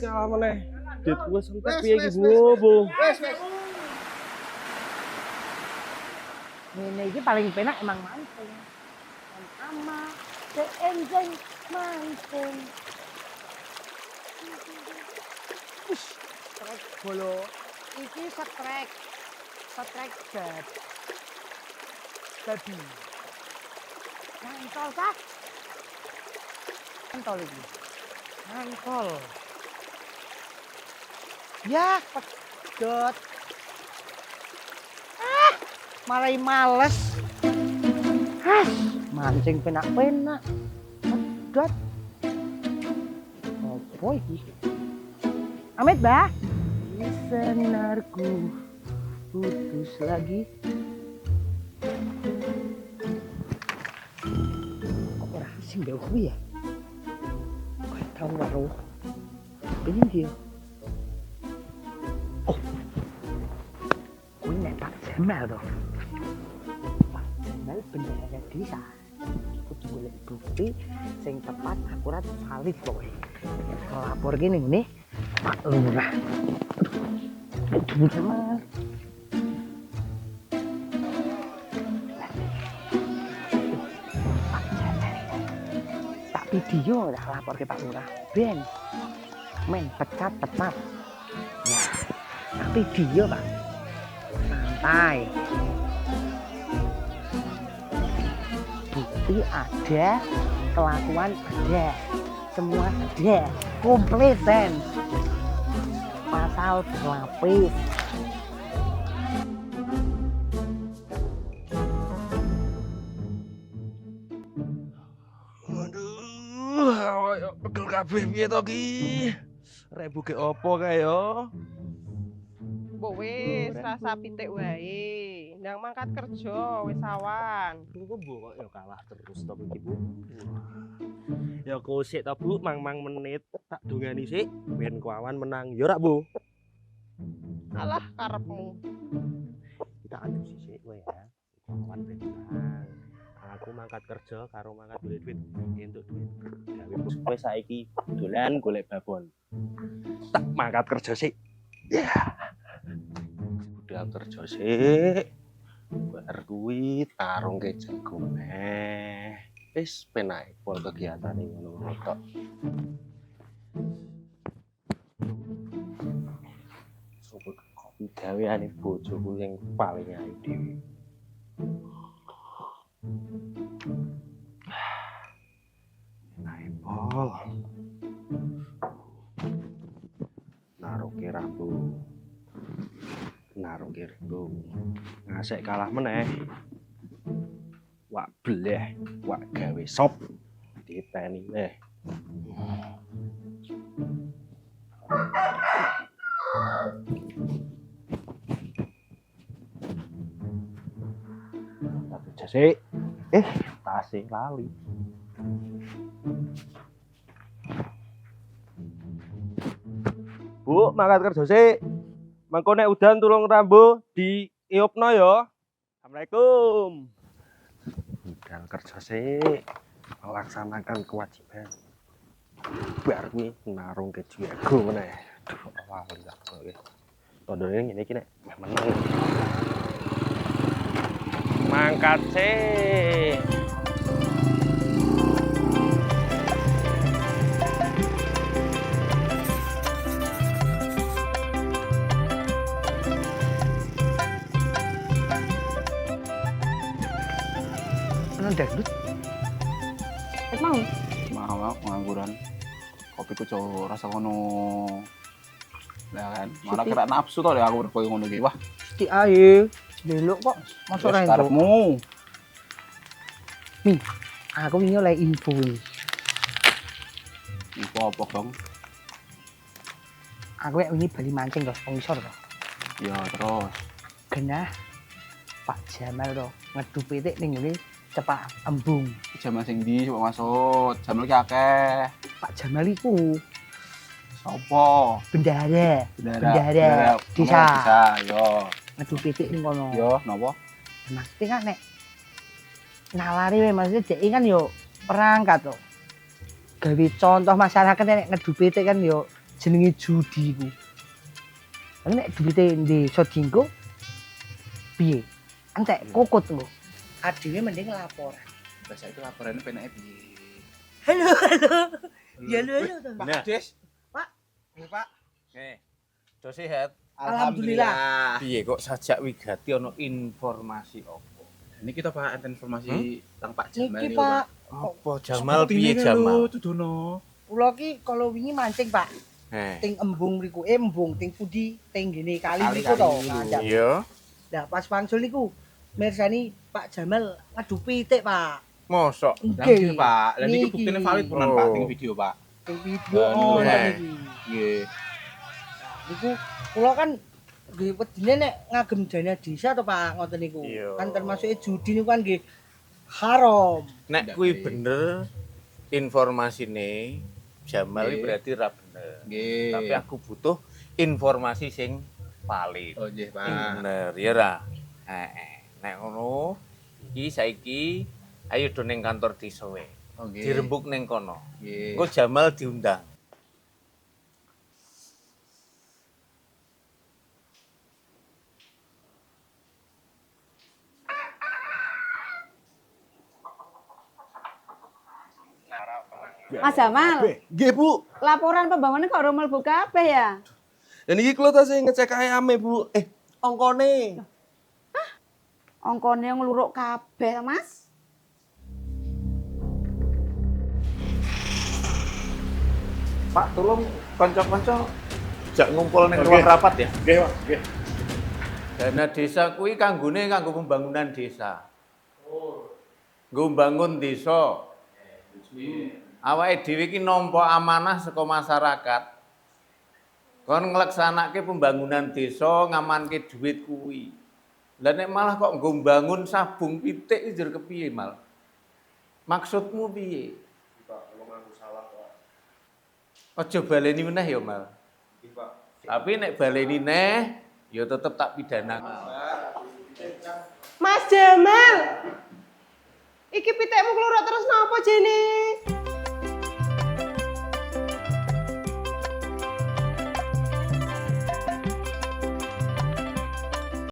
Kalah meneh. Dit wis entek piye iki, Bu? Ngene iki paling penak emang mancing. Ama seenjeng mancing. Strek bolo. Iki strek. Strek bed. Babi. Mantol kah? Mantol iki. Mantol. Ya, pedot. Marai males. Mancing penak-penak. Pedot. Opo iki? Amit, Mbah. Senarku putus lagi. Kok ora asing deh kuwi ya? Kok tahu waru. Ini dia. Oh. Kuwi nek Pak Jamal to. Pak Jamal bendahara desa. Kudu golek bukti sing tepat akurat valid kowe. Lapor gini nih Pak Lurah. Aduh, Jamal. Tak video tak lapor ke Pak Lurah. Ben, men pecat tepat. Ya, tak video Pak. Santai. Bukti ada, kelakuan ada, semua ada, komplit Ben. Pasal berlapis. Waduh, awak pegel kabeh piye to ki? Rebu ke opo kae yo? Mbok wis rasa pitik wae. Ndang mangkat kerja wis awan. Tunggu Bu kok ya kalah terus to iki Bu. Ya kosik to Bu, mang-mang menit tak dongani sik ben kawan menang. Ya ora Bu? Alah karepmu. Kita adu sisik kowe ya. Kawan ben menang. Aku mangkat kerja karo mangkat golek duit, entuk duit. Gawe kowe saiki dolan golek babon. Tak mangkat kerja sik. Ya. Udah kerja sik. Bar kuwi tarung ke jago neh. Wis penak pol kegiatane ngono tok. Sopo kopi gaweane bojoku yang paling ayu dhewe. Pol. Naruke rambu. Naruke rego. Ngasek kalah meneh. Wak bleh, wak gawe sop. Diteni weh. Satu jase. Tasih lali. Bu, mangkat kerja sik. Mengko nek udan tulung rambu di iupno ya. Assalamualaikum. Udan kerja sik. Melaksanakan kewajiban. Bar kuwi narung ke jago meneh. Aduh, awal tak oke. Tondone ngene iki nek menang. Mangkat sik. Dangdut. Mau ngangguran. Kopiku cowok rasa kono. Lah kan, malah kira nafsu to ya aku koyo ngono iki. Wah, Siti ae. Delok kok masuk ra entuk. karepmu. Aku wingi oleh info iki. Info apa, Dong? Aku wingi bali mancing to, wong isor to. Ya terus. genah Pak Jamal to ngedhu pitik ning ngene cepak embung. Jamal sing ndi coba maksud? Jamal ki akeh. Pak Jamal iku Sopo? bendahara Bendahara desa. Desa, yo. Ngedhu pitik ning kono. Yo, napa? Maksudnya kan nek nalari we maksudnya dhek kan yo perangkat to. Gawe contoh masyarakat nek ngedhu pitik kan yo jenenge judi iku. Tapi nek duwite desa dienggo piye? Entek kokot lho. Adine mending laporan. Bahasa itu laporannya penake piye? Halo. Ya halo to. Pak Nah. Kades. Pak. Pak. Nih, do sehat. Alhamdulillah. Piye kok sajak wigati ono informasi opo? Ini kita Pak ada informasi tentang Pak Jamal Niki ini, Pak, Apa Jamal piye Jamal? Tudono. kula ki kalau wingi mancing Pak, ting embung mriku, embung ting pundi, ting gene kali mriku to. Nah, Iya. Lah pas wangsul niku mirsani Pak Jamal ngadu pitik Pak. Mosok. Nggih, Pak. Lah niki Niki. buktine valid punan Oh. Pak ting video, Pak. Ting video Nah, ngono nah. niki. Nggih. Niku kula kan nggih wedine nek ngagem dana desa to Pak ngoten niku. Iya. Kan termasuk judi niku kan nggih haram. Nek kuwi bener informasine Jamal Nggih. iki berarti ra bener. Nggih. Tapi aku butuh informasi sing valid. Oh, nggih, Pak. Bener ya ra. Nek ngono iki saiki ayo do ning kantor desa wae. Oh, nggih. Dirembuk ning kono. Nggih. Engko Jamal diundang. Mas Jamal, Nggih, Bu. laporan pembangunan kok ora mlebu kabeh ya? Dan iki kula tasih ngecek ae ame, Bu. Ongkone. Ongkone ngluruk kabeh, Mas. Pak, tolong kanca-kanca jak ngumpul ning ruang rapat ya. Nggih, Pak. Nggih. Dana desa kuwi kanggone kanggo pembangunan desa. Nggo mbangun desa. Awake dhewe iki nampa amanah saka masyarakat. Kon ngleksanake pembangunan desa, ngamanke dhuwit kuwi. Lah nek malah kok nggo mbangun sabung pitik iki jur kepiye, Mal? Maksudmu piye? Aja baleni meneh ya, Mal. Tapi nek baleni neh, ya tetep tak pidana. Mas Jamal. Iki pitikmu keluruk terus napa jene?